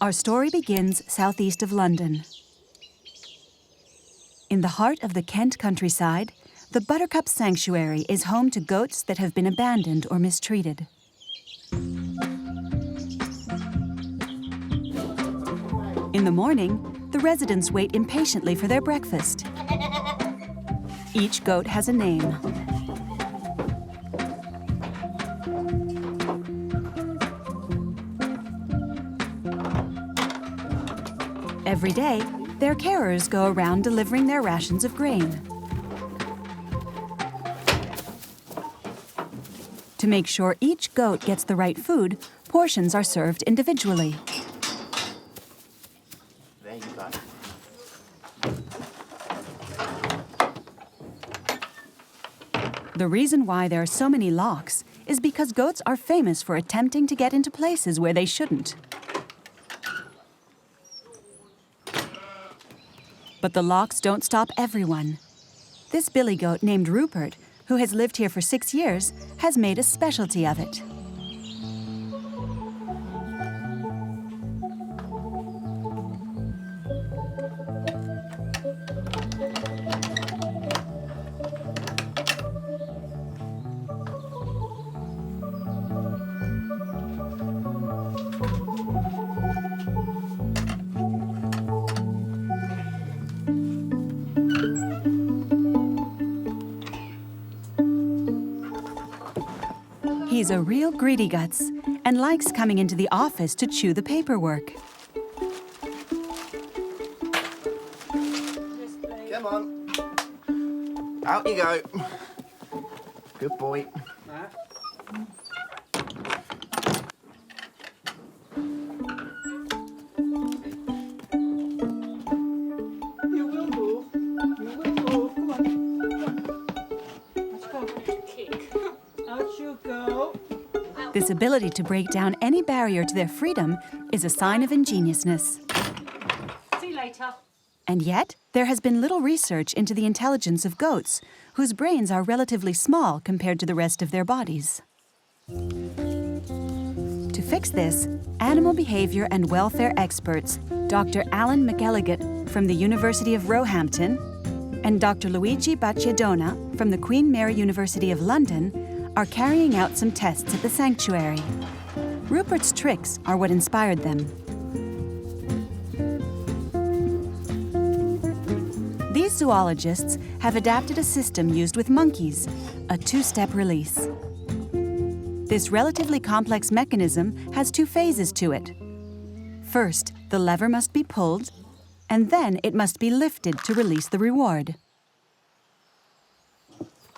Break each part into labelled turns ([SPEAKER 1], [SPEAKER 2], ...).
[SPEAKER 1] Our story begins southeast of London. In the heart of the Kent countryside, the Buttercup Sanctuary is home to goats that have been abandoned or mistreated. In the morning, the residents wait impatiently for their breakfast. Each goat has a name. Every day, their carers go around delivering their rations of grain. To make sure each goat gets the right food, portions are served individually.
[SPEAKER 2] There you go.
[SPEAKER 1] The reason why there are so many locks is because goats are famous for attempting to get into places where they shouldn't. But the locks don't stop everyone. This billy goat named Rupert, who has lived here for 6 years, has made a specialty of it. He's a real greedy guts and likes coming into the office to chew the paperwork.
[SPEAKER 2] Come on. Out you go. Good boy.
[SPEAKER 3] You will move. You will move. Come on. Let's go.
[SPEAKER 4] Kick.
[SPEAKER 3] Out you go.
[SPEAKER 1] This ability to break down any barrier to their freedom is a sign of ingeniousness.
[SPEAKER 4] See you later.
[SPEAKER 1] And yet, there has been little research into the intelligence of goats, whose brains are relatively small compared to the rest of their bodies. To fix this, animal behavior and welfare experts Dr. Alan McElligott from the University of Roehampton and Dr. Luigi Bacciadona from the Queen Mary University of London are carrying out some tests at the sanctuary. Rupert's tricks are what inspired them. These zoologists have adapted a system used with monkeys, a two-step release. This relatively complex mechanism has 2 phases to it. First, the lever must be pulled, and then it must be lifted to release the reward.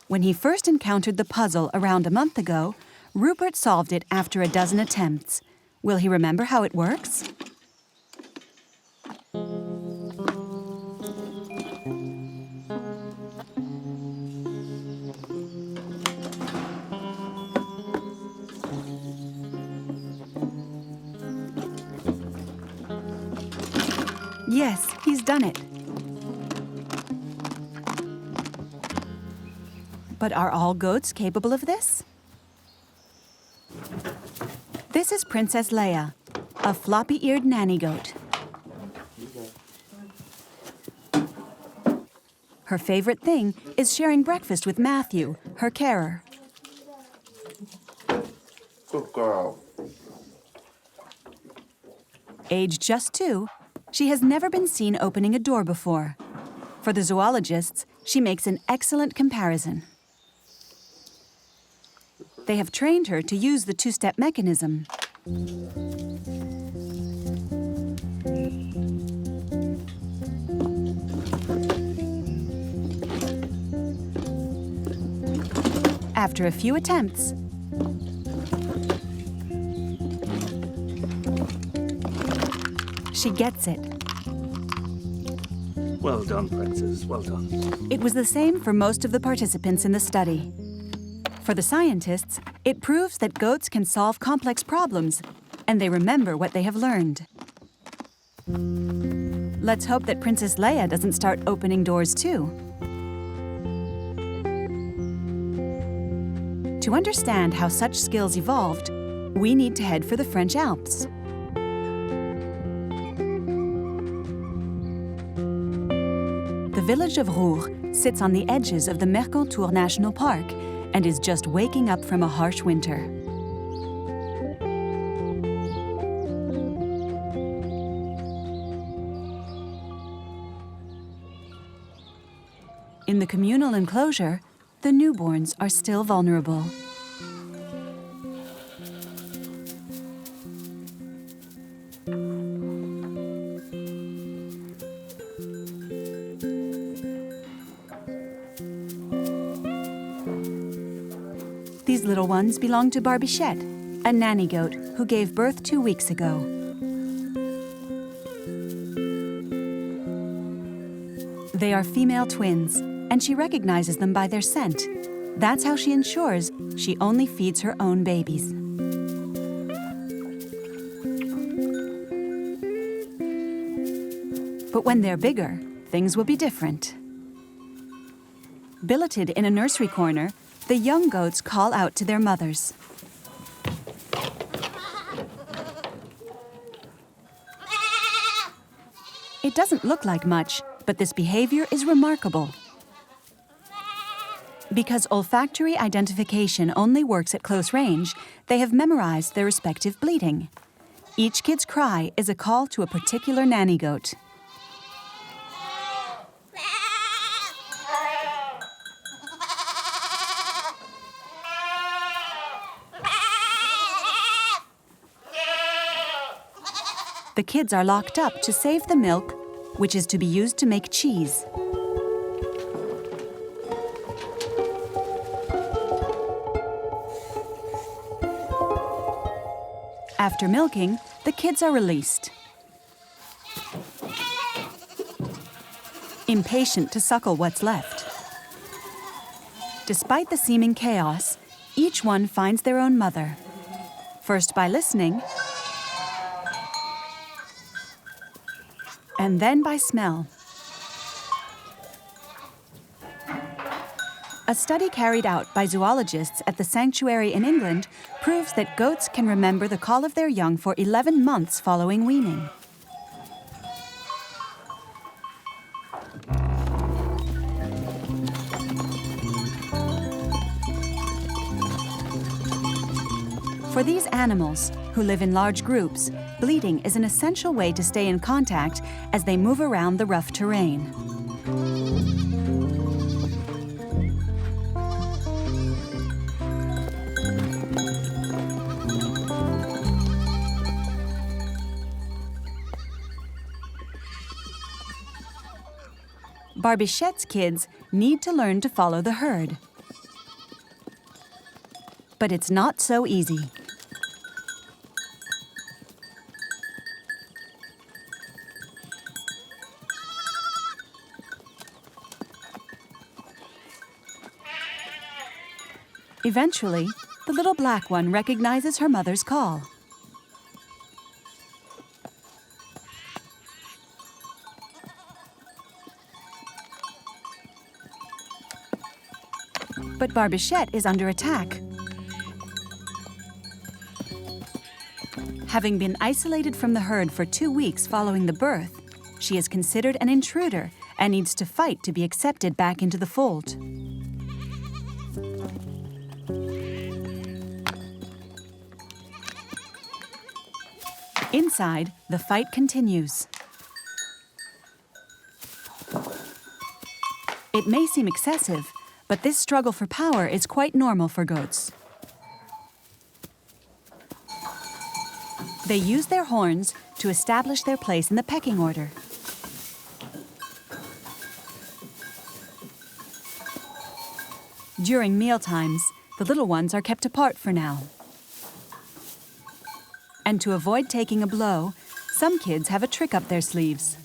[SPEAKER 1] When he first encountered the puzzle around a month ago, Rupert solved it after a dozen attempts. Will he remember how it works? Yes, he's done it. But are all goats capable of this? This is Princess Leia, a floppy-eared nanny goat. Her favorite thing is sharing breakfast with Matthew, her carer.
[SPEAKER 2] Good girl.
[SPEAKER 1] Aged just 2, she has never been seen opening a door before. For the zoologists, she makes an excellent comparison. They have trained her to use the two-step mechanism. After a few attempts, she gets it.
[SPEAKER 5] Well done, Princess, well done.
[SPEAKER 1] It was the same for most of the participants in the study. For the scientists, it proves that goats can solve complex problems, and they remember what they have learned. Let's hope that Princess Leia doesn't start opening doors too. To understand how such skills evolved, we need to head for the French Alps. village of Roure sits on the edges of the Mercantour National Park and is just waking up from a harsh winter. In the communal enclosure, the newborns are still vulnerable. These little ones belong to Barbichette, a nanny goat who gave birth 2 weeks ago. They are female twins, and she recognizes them by their scent. That's how she ensures she only feeds her own babies. But when they're bigger, things will be different. Billeted in a nursery corner, the young goats call out to their mothers. It doesn't look like much, but this behavior is remarkable. Because olfactory identification only works at close range, they have memorized their respective bleating. Each kid's cry is a call to a particular nanny goat. The kids are locked up to save the milk, which is to be used to make cheese. After milking, the kids are released. Impatient to suckle what's left. Despite the seeming chaos, each one finds their own mother. First by listening, and then by smell. A study carried out by zoologists at the sanctuary in England proves that goats can remember the call of their young for 11 months following weaning. For these animals, who live in large groups, bleating is an essential way to stay in contact as they move around the rough terrain. Barbichette's kids need to learn to follow the herd. But it's not so easy. Eventually, the little black one recognizes her mother's call. But Barbichette is under attack. Having been isolated from the herd for 2 weeks following the birth, she is considered an intruder and needs to fight to be accepted back into the fold. Inside, the fight continues. It may seem excessive, but this struggle for power is quite normal for goats. They use their horns to establish their place in the pecking order. During mealtimes, the little ones are kept apart for now. And to avoid taking a blow, some kids have a trick up their sleeves.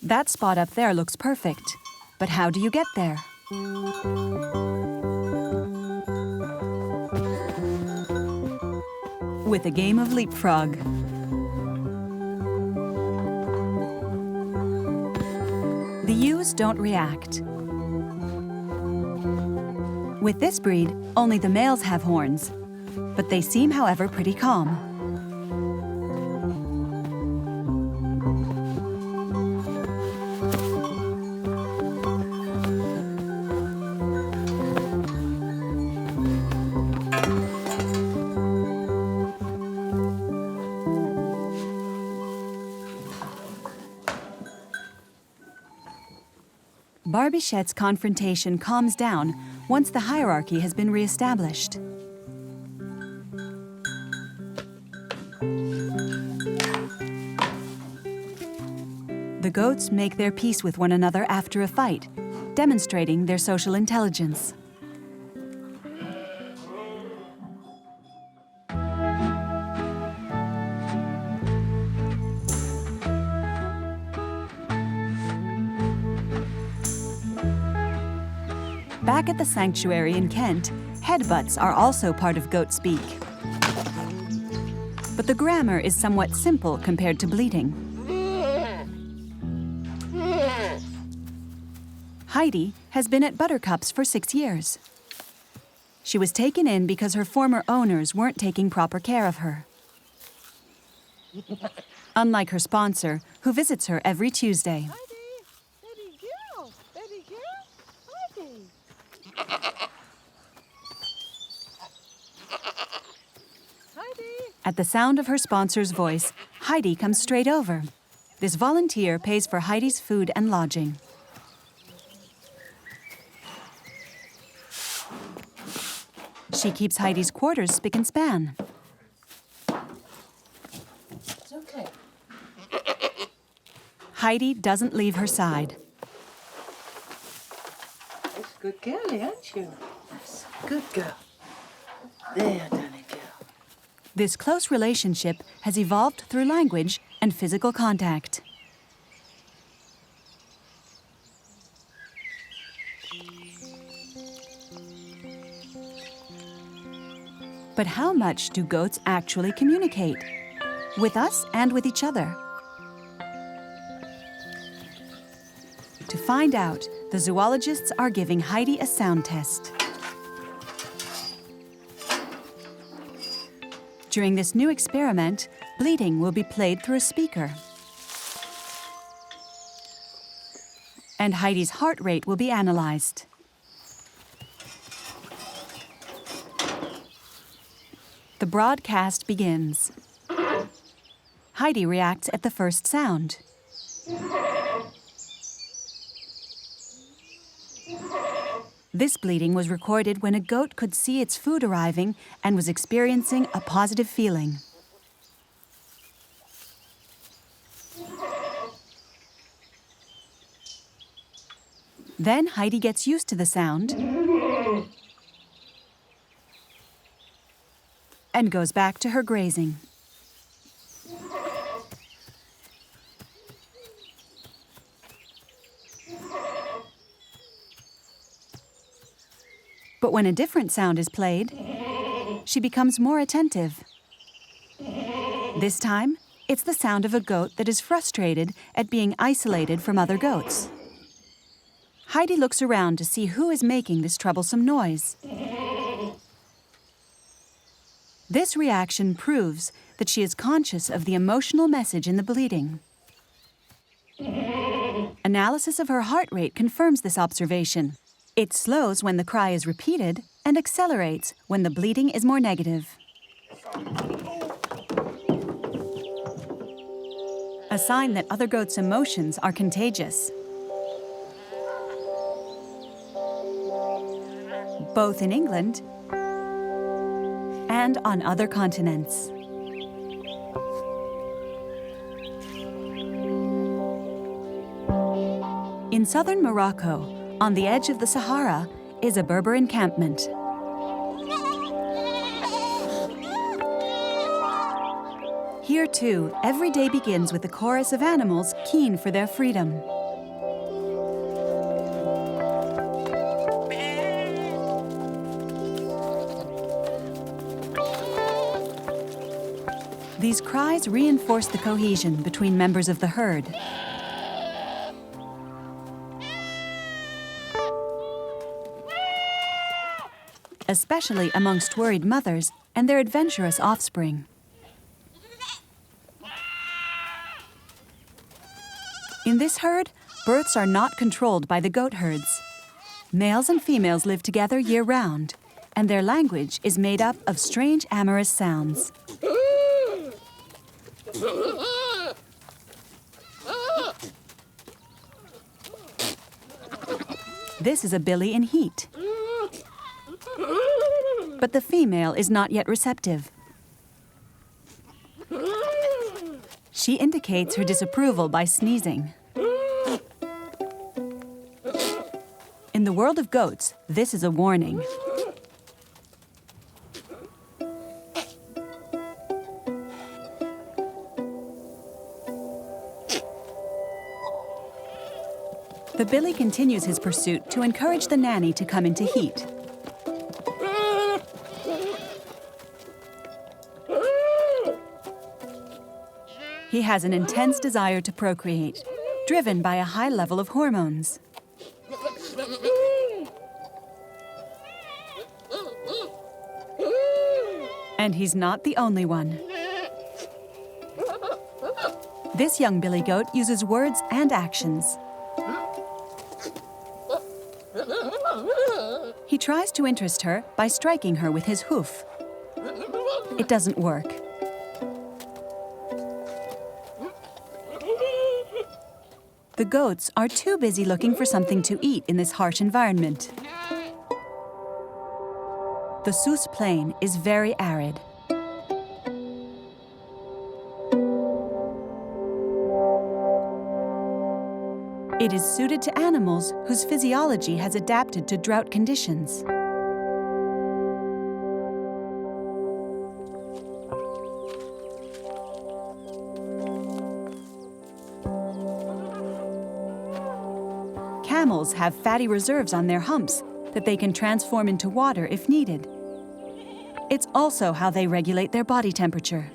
[SPEAKER 1] That spot up there looks perfect, but how do you get there? With a game of leapfrog. The ewes don't react. With this breed, only the males have horns, but they seem, however, pretty calm. Barbichette's confrontation calms down once the hierarchy has been reestablished. The goats make their peace with one another after a fight, demonstrating their social intelligence. Back at the sanctuary in Kent, headbutts are also part of goat speak. But the grammar is somewhat simple compared to bleating. Heidi has been at Buttercups for 6 years. She was taken in because her former owners weren't taking proper care of her. Unlike her sponsor, who visits her every Tuesday.
[SPEAKER 3] Heidi, baby girl, Heidi. Heidi.
[SPEAKER 1] At the sound of her sponsor's voice, Heidi comes straight over. This volunteer pays for Heidi's food and lodging. She keeps Heidi's quarters spick and span.
[SPEAKER 3] It's okay.
[SPEAKER 1] Heidi doesn't leave her side.
[SPEAKER 3] That's a good girlie, aren't you? That's a good girl. There, Danny girl.
[SPEAKER 1] This close relationship has evolved through language and physical contact. But how much do goats actually communicate? With us and with each other? To find out, the zoologists are giving Heidi a sound test. During this new experiment, bleating will be played through a speaker. And Heidi's heart rate will be analyzed. The broadcast begins. Heidi reacts at the first sound. This bleating was recorded when a goat could see its food arriving and was experiencing a positive feeling. Then Heidi gets used to the sound and goes back to her grazing. But when a different sound is played, she becomes more attentive. This time, it's the sound of a goat that is frustrated at being isolated from other goats. Heidi looks around to see who is making this troublesome noise. This reaction proves that she is conscious of the emotional message in the bleating. Analysis of her heart rate confirms this observation. It slows when the cry is repeated and accelerates when the bleating is more negative. A sign that other goats' emotions are contagious. Both in England and on other continents. In southern Morocco, on the edge of the Sahara, is a Berber encampment. Here, too, every day begins with a chorus of animals keen for their freedom. These cries reinforce the cohesion between members of the herd. Especially amongst worried mothers and their adventurous offspring. In this herd, births are not controlled by the goat herds. Males and females live together year-round, and their language is made up of strange amorous sounds. This is a billy in heat. But the female is not yet receptive. She indicates her disapproval by sneezing. In the world of goats, this is a warning. The billy continues his pursuit to encourage the nanny to come into heat. He has an intense desire to procreate, driven by a high level of hormones. And he's not the only one. This young billy goat uses words and actions. He tries to interest her by striking her with his hoof. It doesn't work. The goats are too busy looking for something to eat in this harsh environment. The Sus Plain is very arid. It is suited to animals whose physiology has adapted to drought conditions. Camels have fatty reserves on their humps that they can transform into water if needed. It's also how they regulate their body temperature.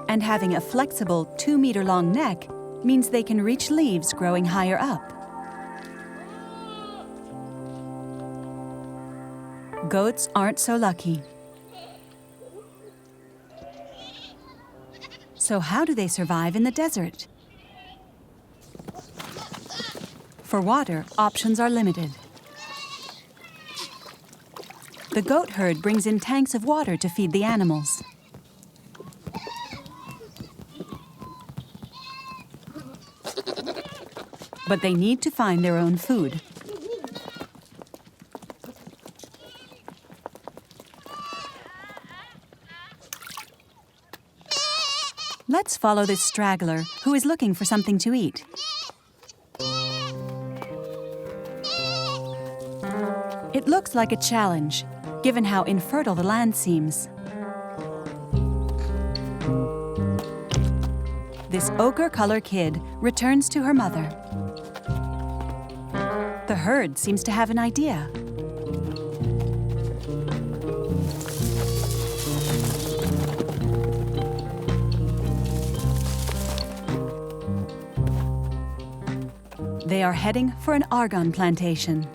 [SPEAKER 1] And having a flexible 2-meter-long neck means they can reach leaves growing higher up. Goats aren't so lucky. So how do they survive in the desert? For water, options are limited. The goat herd brings in tanks of water to feed the animals. But they need to find their own food. Let's follow this straggler who is looking for something to eat. It looks like a challenge, given how infertile the land seems. This ochre-color kid returns to her mother. The herd seems to have an idea. They are heading for an argon plantation.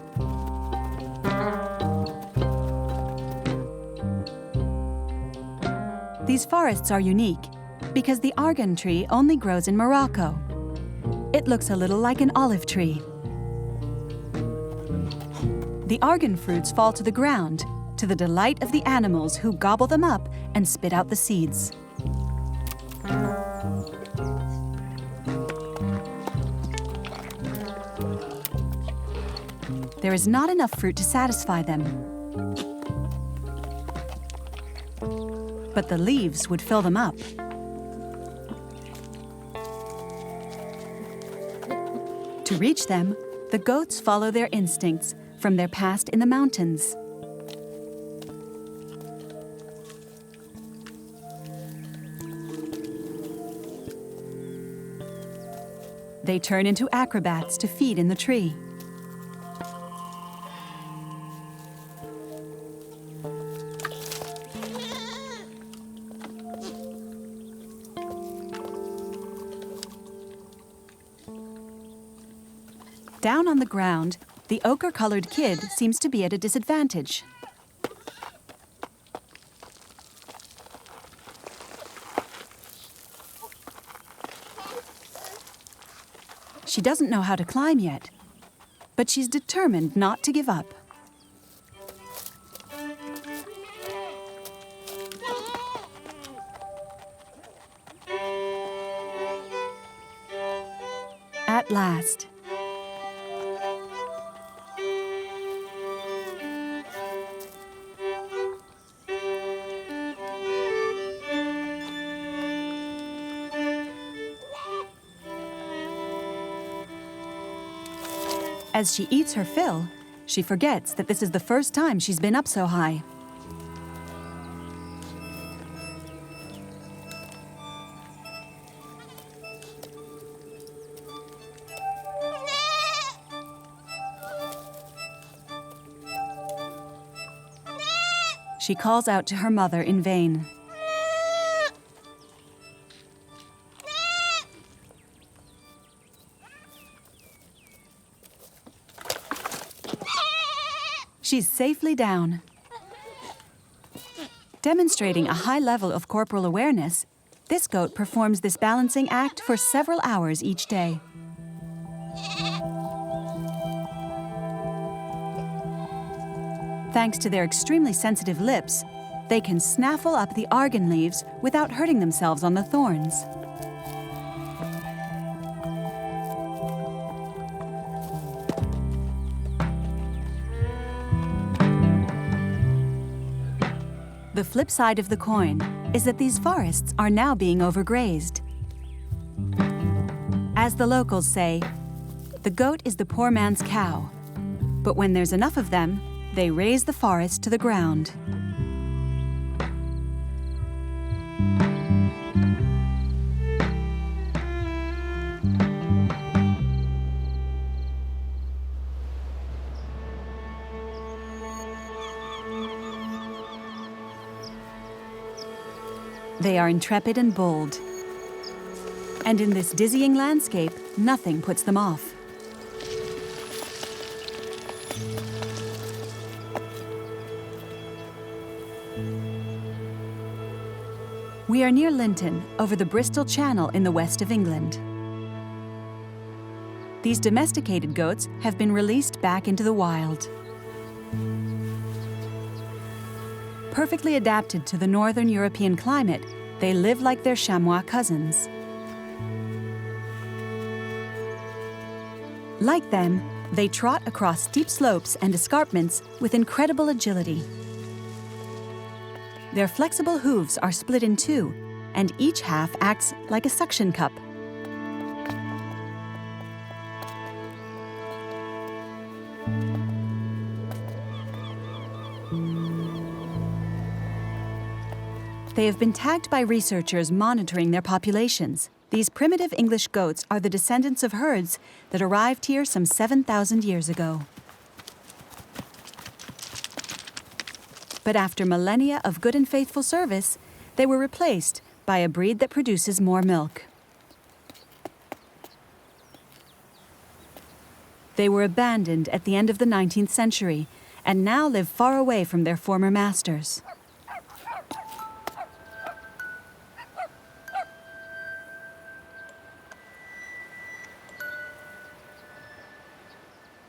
[SPEAKER 1] These forests are unique because the argan tree only grows in Morocco. It looks a little like an olive tree. The argan fruits fall to the ground, to the delight of the animals who gobble them up and spit out the seeds. There is not enough fruit to satisfy them. But the leaves would fill them up. To reach them, the goats follow their instincts from their past in the mountains. They turn into acrobats to feed in the tree. Down on the ground, the ochre-colored kid seems to be at a disadvantage. She doesn't know how to climb yet, but she's determined not to give up. at last. As she eats her fill, she forgets that this is the first time she's been up so high. She calls out to her mother in vain. She's safely down. Demonstrating a high level of corporal awareness, this goat performs this balancing act for several hours each day. Thanks to their extremely sensitive lips, they can snaffle up the argan leaves without hurting themselves on the thorns. The flip side of the coin is that these forests are now being overgrazed. As the locals say, the goat is the poor man's cow, but when there's enough of them, they raze the forest to the ground. They are intrepid and bold. And in this dizzying landscape, nothing puts them off. We are near Linton, over the Bristol Channel in the west of England. These domesticated goats have been released back into the wild. Perfectly adapted to the northern European climate, they live like their chamois cousins. Like them, they trot across steep slopes and escarpments with incredible agility. Their flexible hooves are split in two, and each half acts like a suction cup. They have been tagged by researchers monitoring their populations. These primitive English goats are the descendants of herds that arrived here some 7,000 years ago. But after millennia of good and faithful service, they were replaced by a breed that produces more milk. They were abandoned at the end of the 19th century and now live far away from their former masters.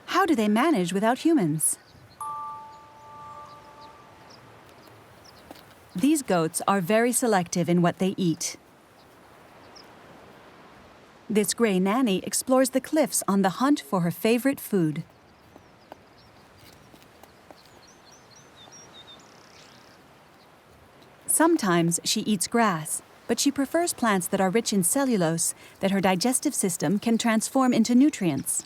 [SPEAKER 1] How do they manage without humans? These goats are very selective in what they eat. This gray nanny explores the cliffs on the hunt for her favorite food. Sometimes she eats grass, but she prefers plants that are rich in cellulose that her digestive system can transform into nutrients.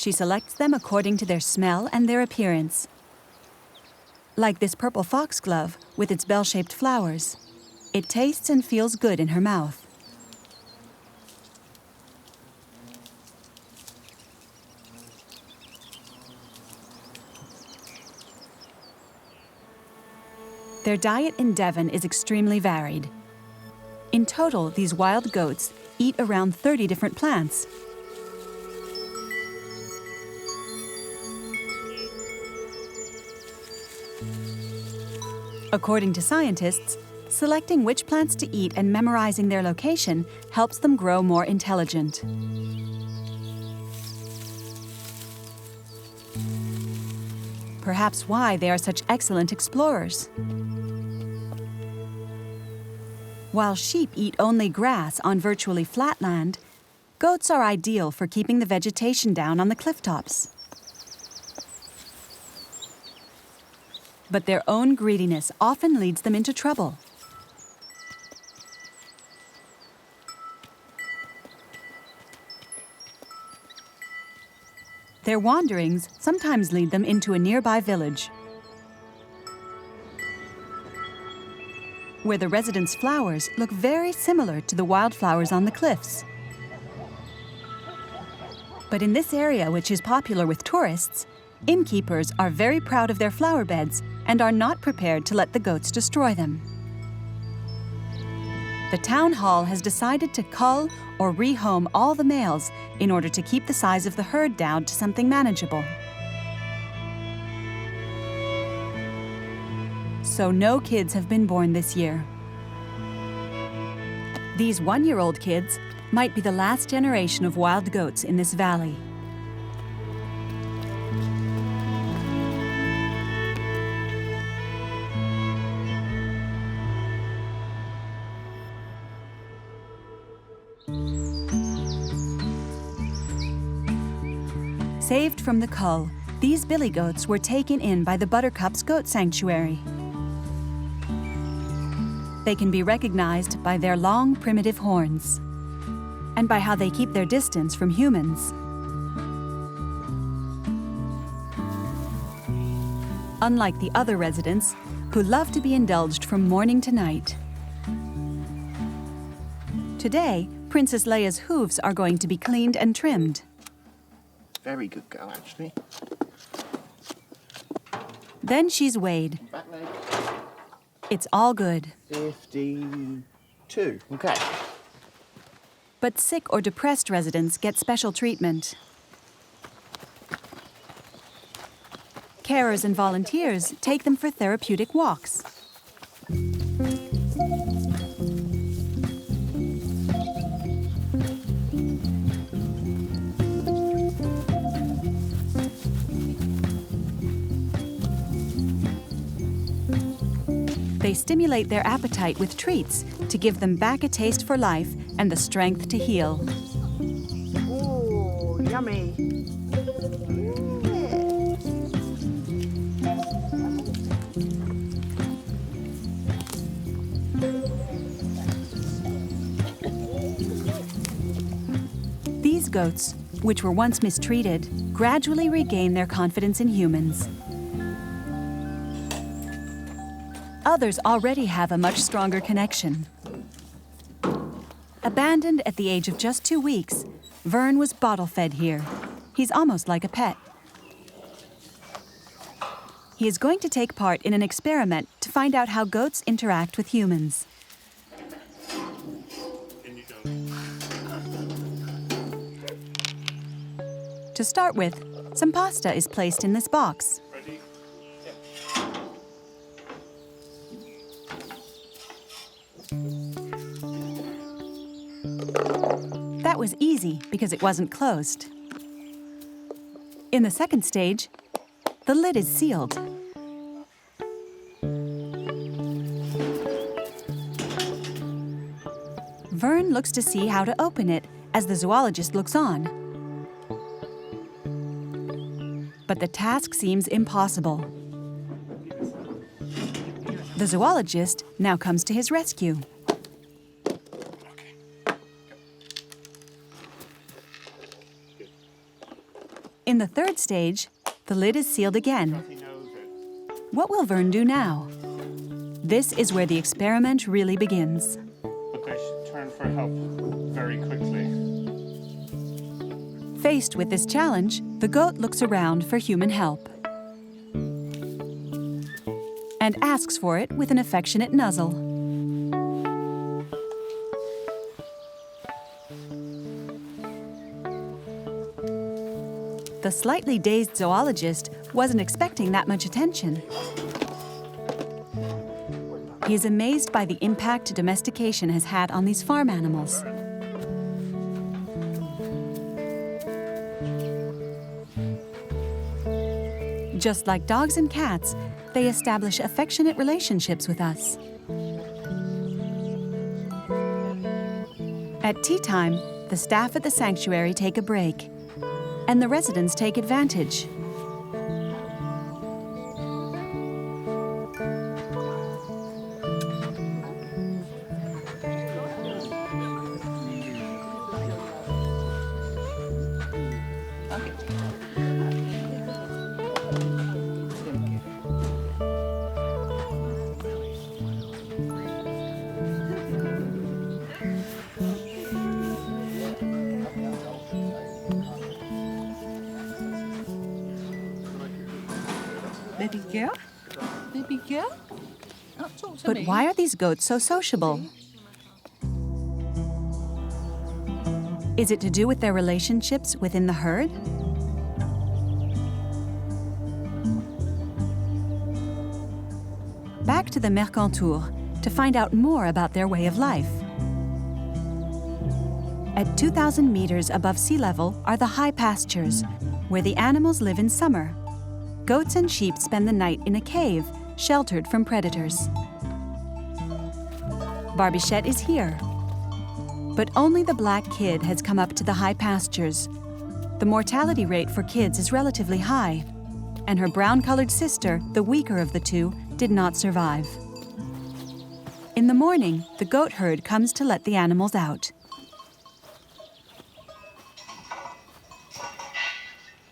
[SPEAKER 1] She selects them according to their smell and their appearance. Like this purple foxglove with its bell-shaped flowers. It tastes and feels good in her mouth. Their diet in Devon is extremely varied. In total, these wild goats eat around 30 different plants. According to scientists, selecting which plants to eat and memorizing their location helps them grow more intelligent. perhaps why they are such excellent explorers. While sheep eat only grass on virtually flat land, goats are ideal for keeping the vegetation down on the cliff tops. But their own greediness often leads them into trouble. Their wanderings sometimes lead them into a nearby village, where the residents' flowers look very similar to the wildflowers on the cliffs. But in this area, which is popular with tourists, innkeepers are very proud of their flower beds and are not prepared to let the goats destroy them. The town hall has decided to cull or rehome all the males in order to keep the size of the herd down to something manageable. So no kids have been born this year. These one-year-old kids might be the last generation of wild goats in this valley. Saved from the cull, these billy goats were taken in by the Buttercups Goat Sanctuary. They can be recognized by their long, primitive horns and by how they keep their distance from humans. Unlike the other residents, who love to be indulged from morning to night. Today, Princess Leia's hooves are going to be cleaned and trimmed.
[SPEAKER 2] Very good girl, actually.
[SPEAKER 1] Then she's weighed.
[SPEAKER 2] Back leg.
[SPEAKER 1] It's all good.
[SPEAKER 2] 52. Okay.
[SPEAKER 1] But sick or depressed residents get special treatment. Carers and volunteers take them for therapeutic walks. They stimulate their appetite with treats to give them back a taste for life and the strength to heal.
[SPEAKER 3] Oh, yummy.
[SPEAKER 1] These goats, which were once mistreated, gradually regain their confidence in humans. Others already have a much stronger connection. Abandoned at the age of just 2 weeks, Vern was bottle-fed here. He's almost like a pet. He is going to take part in an experiment to find out how goats interact with humans. To start with, some pasta is placed in this box. That was easy because it wasn't closed. In the second stage, the lid is sealed. Vern looks to see how to open it as the zoologist looks on. But the task seems impossible. The zoologist now comes to his rescue. In the third stage, the lid is sealed again. What will Vern do now? This is where the experiment really begins.
[SPEAKER 6] But they should turn for help very quickly.
[SPEAKER 1] Faced with this challenge, the goat looks around for human help and asks for it with an affectionate nuzzle. The slightly dazed zoologist wasn't expecting that much attention. He is amazed by the impact domestication has had on these farm animals. Just like dogs and cats, they establish affectionate relationships with us. At tea time, the staff at the sanctuary take a break, and the residents take advantage.
[SPEAKER 3] Baby girl? Baby girl? Oh, talk to
[SPEAKER 1] But
[SPEAKER 3] me.
[SPEAKER 1] why are these goats so sociable? Is it to do with their relationships within the herd? Back to the Mercantour to find out more about their way of life. At 2,000 meters above sea level are the high pastures, where the animals live in summer. Goats and sheep spend the night in a cave, sheltered from predators. Barbichette is here. But only the black kid has come up to the high pastures. The mortality rate for kids is relatively high, and her brown-colored sister, the weaker of the two, did not survive. In the morning, the goat herd comes to let the animals out.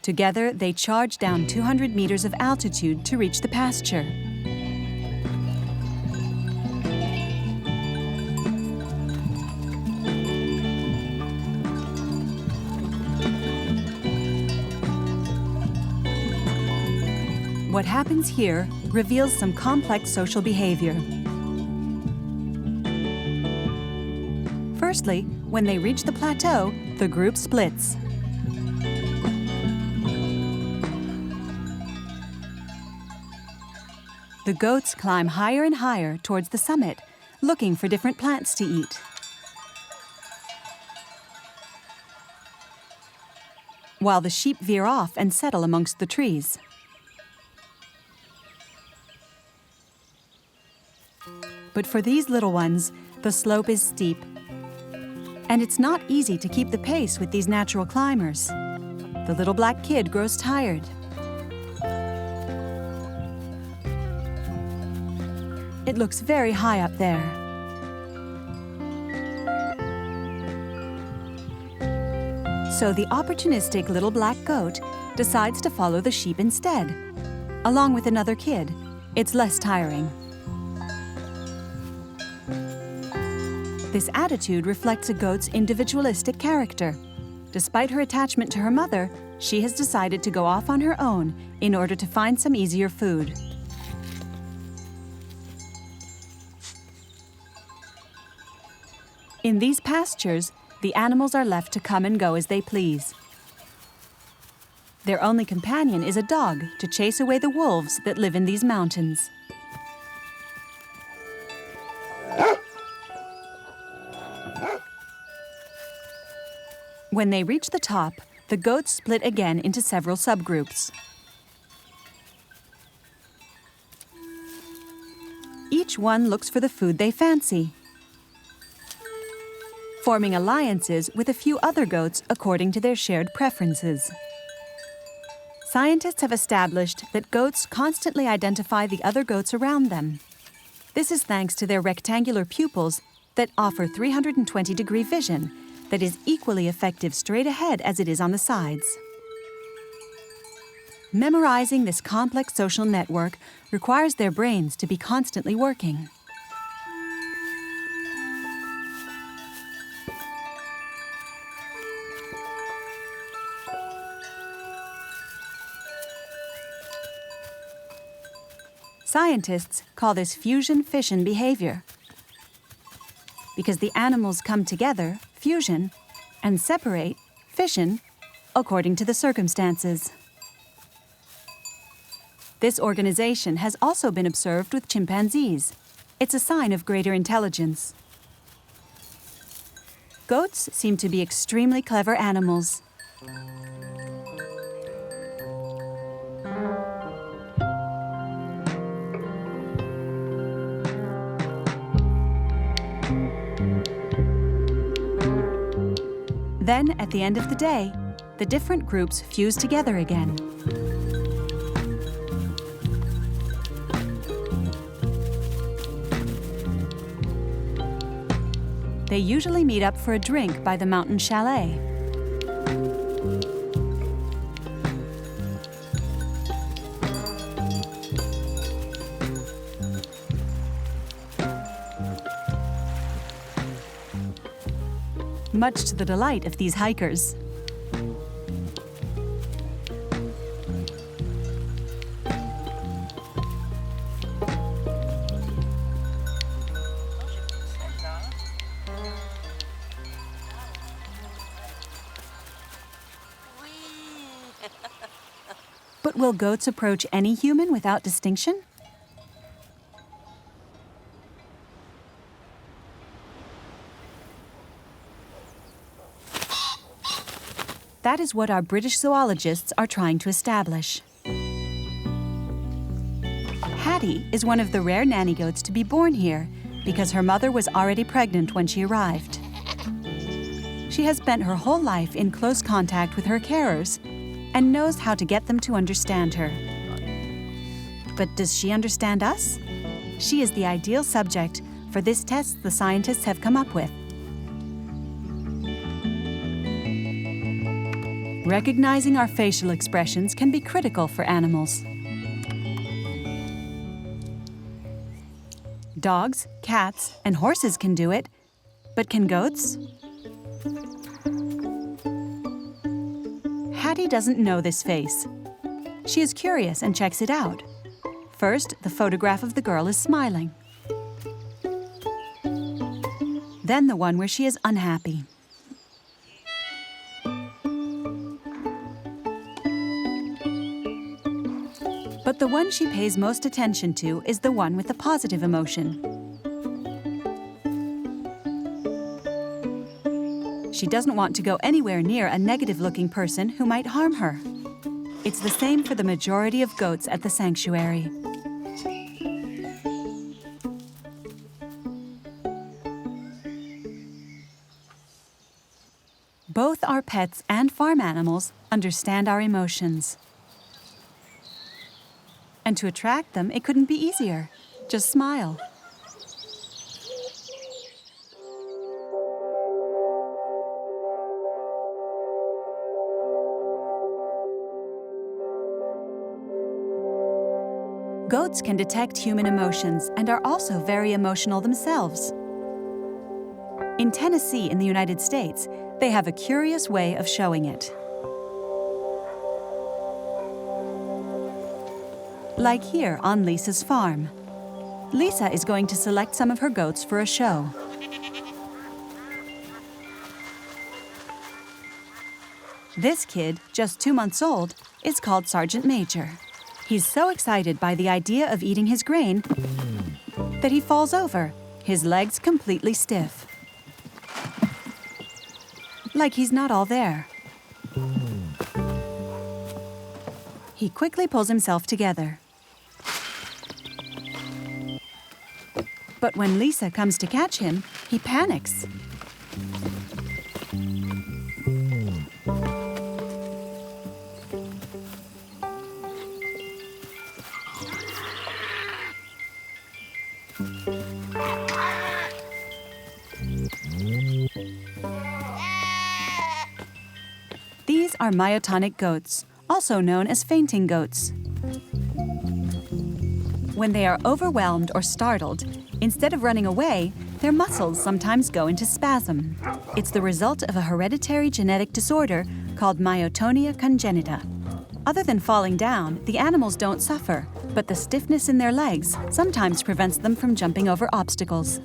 [SPEAKER 1] Together, they charge down 200 meters of altitude to reach the pasture. What happens here reveals some complex social behavior. Firstly, when they reach the plateau, the group splits. The goats climb higher and higher towards the summit, looking for different plants to eat. While the sheep veer off and settle amongst the trees. But for these little ones, the slope is steep, and it's not easy to keep the pace with these natural climbers. The little black kid grows tired. It looks very high up there. So the opportunistic little black goat decides to follow the sheep instead. Along with another kid, it's less tiring. This attitude reflects a goat's individualistic character. Despite her attachment to her mother, she has decided to go off on her own in order to find some easier food. In these pastures, the animals are left to come and go as they please. Their only companion is a dog to chase away the wolves that live in these mountains. When they reach the top, the goats split again into several subgroups. Each one looks for the food they fancy, forming alliances with a few other goats according to their shared preferences. Scientists have established that goats constantly identify the other goats around them. This is thanks to their rectangular pupils that offer 320-degree vision that is equally effective straight ahead as it is on the sides. Memorizing this complex social network requires their brains to be constantly working. Scientists call this fusion-fission behavior, because the animals come together, fusion, and separate, fission, according to the circumstances. This organization has also been observed with chimpanzees. It's a sign of greater intelligence. Goats seem to be extremely clever animals. Then, at the end of the day, the different groups fuse together again. They usually meet up for a drink by the mountain chalet. Much to the delight of these hikers. But will goats approach any human without distinction? That is what our British zoologists are trying to establish. Hattie is one of the rare nanny goats to be born here because her mother was already pregnant when she arrived. She has spent her whole life in close contact with her carers and knows how to get them to understand her. But does she understand us? She is the ideal subject for this test the scientists have come up with. Recognizing our facial expressions can be critical for animals. Dogs, cats, and horses can do it, but can goats? Hattie doesn't know this face. She is curious and checks it out. First, the photograph of the girl is smiling. Then the one where she is unhappy. But the one she pays most attention to is the one with the positive emotion. She doesn't want to go anywhere near a negative-looking person who might harm her. It's the same for the majority of goats at the sanctuary. Both our pets and farm animals understand our emotions. And to attract them, it couldn't be easier. Just smile. Goats can detect human emotions and are also very emotional themselves. In Tennessee, in the United States, they have a curious way of showing it. Like here on Lisa's farm. Lisa is going to select some of her goats for a show. This kid, just 2 months old, is called Sergeant Major. He's so excited by the idea of eating his grain that he falls over, his legs completely stiff. Like he's not all there. He quickly pulls himself together. But when Lisa comes to catch him, he panics. These are myotonic goats, also known as fainting goats. When they are overwhelmed or startled, instead of running away, their muscles sometimes go into spasm. It's the result of a hereditary genetic disorder called myotonia congenita. Other than falling down, the animals don't suffer, but the stiffness in their legs sometimes prevents them from jumping over obstacles.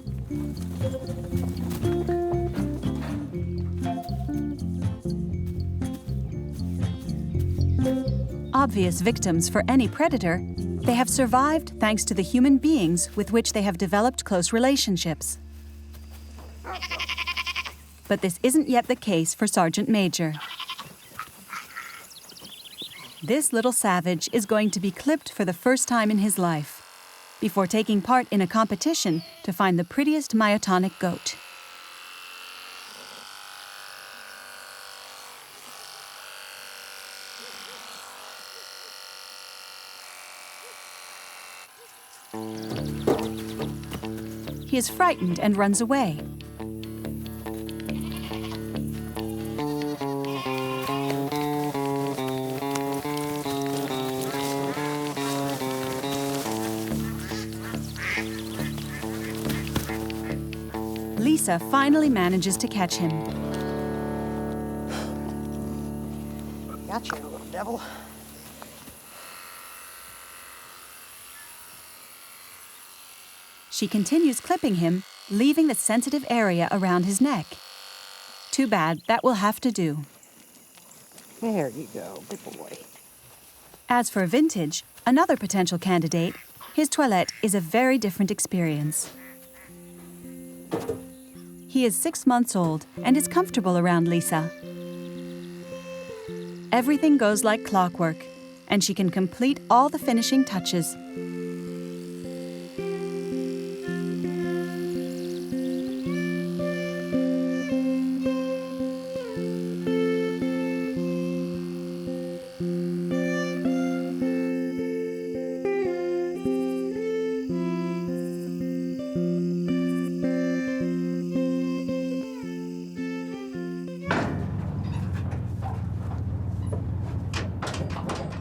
[SPEAKER 1] Obvious victims for any predator, they have survived thanks to the human beings with which they have developed close relationships. But this isn't yet the case for Sergeant Major. This little savage is going to be clipped for the first time in his life, before taking part in a competition to find the prettiest myotonic goat. He is frightened and runs away. Lisa finally manages to catch him.
[SPEAKER 3] Gotcha, little devil.
[SPEAKER 1] She continues clipping him, leaving the sensitive area around his neck. Too bad, that will have to do.
[SPEAKER 3] There you go, good boy.
[SPEAKER 1] As for Vintage, another potential candidate, his toilette is a very different experience. He is 6 months old and is comfortable around Lisa. Everything goes like clockwork, and she can complete all the finishing touches.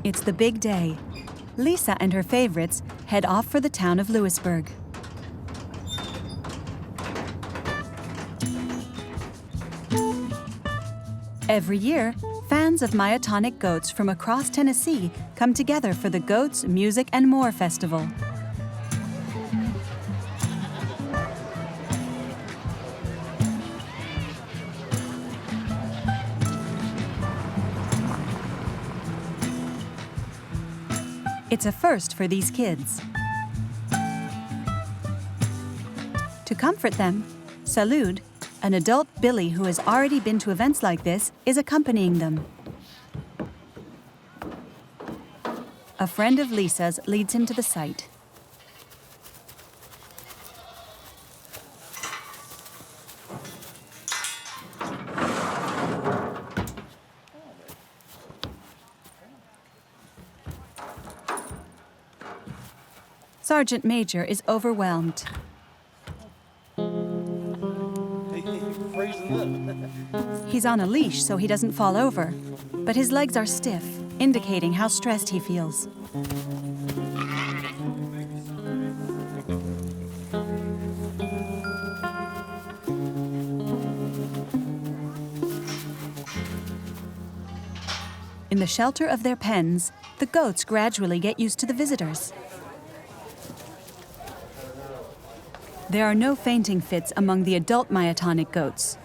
[SPEAKER 1] It's the big day. Lisa and her favorites head off for the town of Louisburg. Every year, fans of myotonic goats from across Tennessee come together for the Goats, Music, and More Festival. It's a first for these kids. To comfort them, Salud, an adult Billy who has already been to events like this, is accompanying them. A friend of Lisa's leads him to the site. Sergeant Major is overwhelmed. He's on a leash so he doesn't fall over, but his legs are stiff, indicating how stressed he feels. In the shelter of their pens, the goats gradually get used to the visitors. There are no fainting fits among the adult myotonic goats.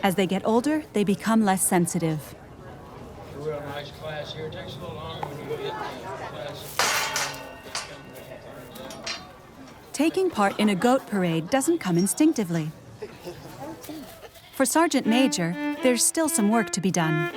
[SPEAKER 1] As they get older, they become less sensitive.
[SPEAKER 7] A real nice class here. It takes a little longer when you get class.
[SPEAKER 1] Taking part in a goat parade doesn't come instinctively. For Sergeant Major, there's still some work to be done.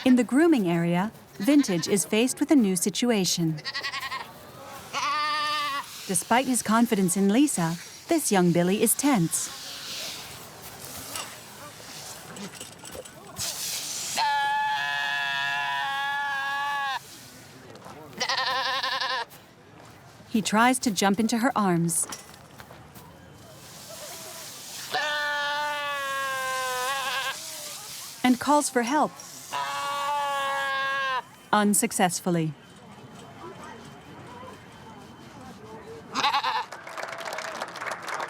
[SPEAKER 1] In the grooming area, Vintage is faced with a new situation. Despite his confidence in Lisa, this young Billy is tense. He tries to jump into her arms. And calls for help. Unsuccessfully.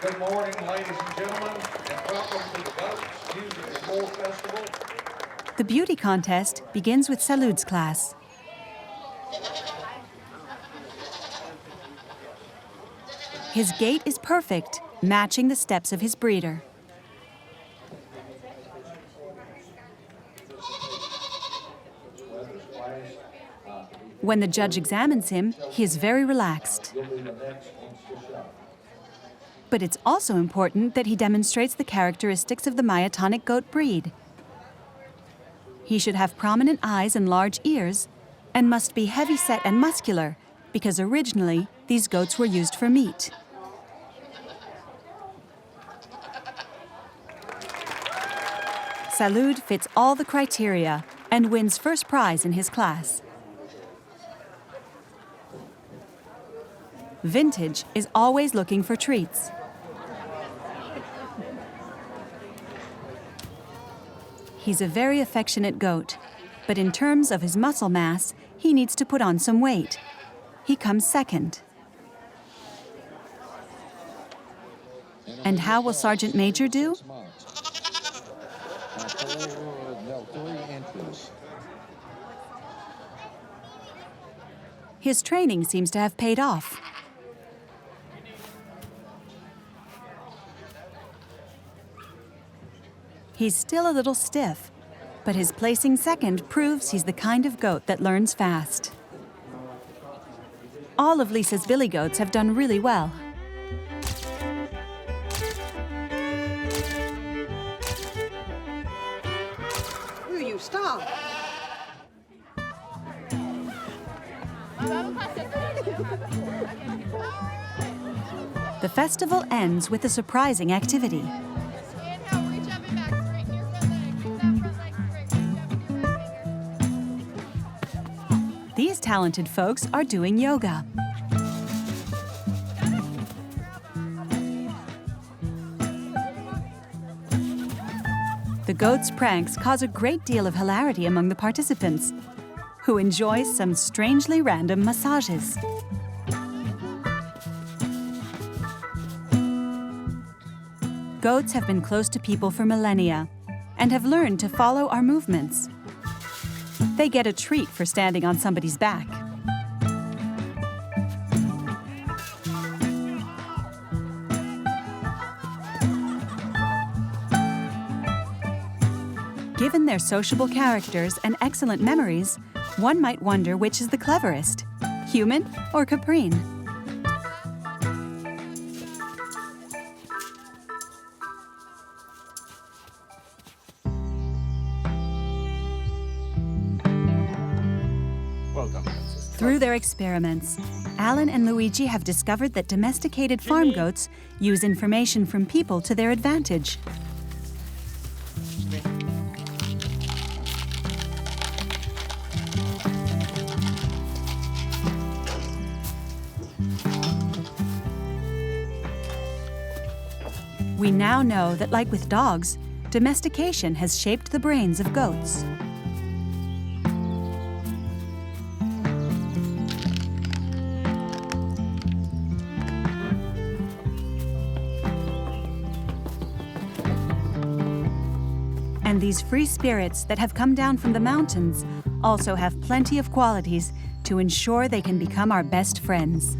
[SPEAKER 8] Good morning, ladies and gentlemen, and welcome to the BAUS Music and More Festival.
[SPEAKER 1] The beauty contest begins with Salud's class. His gait is perfect, matching the steps of his breeder. When the judge examines him, he is very relaxed. But it's also important that he demonstrates the characteristics of the myotonic goat breed. He should have prominent eyes and large ears, and must be heavy-set and muscular, because originally these goats were used for meat. Salud fits all the criteria and wins first prize in his class. Vintage is always looking for treats. He's a very affectionate goat, but in terms of his muscle mass, he needs to put on some weight. He comes second. And how will Sergeant Major do? His training seems to have paid off. He's still a little stiff, but his placing second proves he's the kind of goat that learns fast. All of Lisa's billy goats have done really well.
[SPEAKER 3] Will you stop?
[SPEAKER 1] The festival ends with a surprising activity. These talented folks are doing yoga. The goats' pranks cause a great deal of hilarity among the participants, who enjoy some strangely random massages. Goats have been close to people for millennia and have learned to follow our movements. They get a treat for standing on somebody's back. Given their sociable characters and excellent memories, one might wonder which is the cleverest, human or caprine.
[SPEAKER 6] Well done, Princess.
[SPEAKER 1] Through their experiments, Alan and Luigi have discovered that domesticated farm goats use information from people to their advantage. We now know that, like with dogs, domestication has shaped the brains of goats. And these free spirits that have come down from the mountains also have plenty of qualities to ensure they can become our best friends.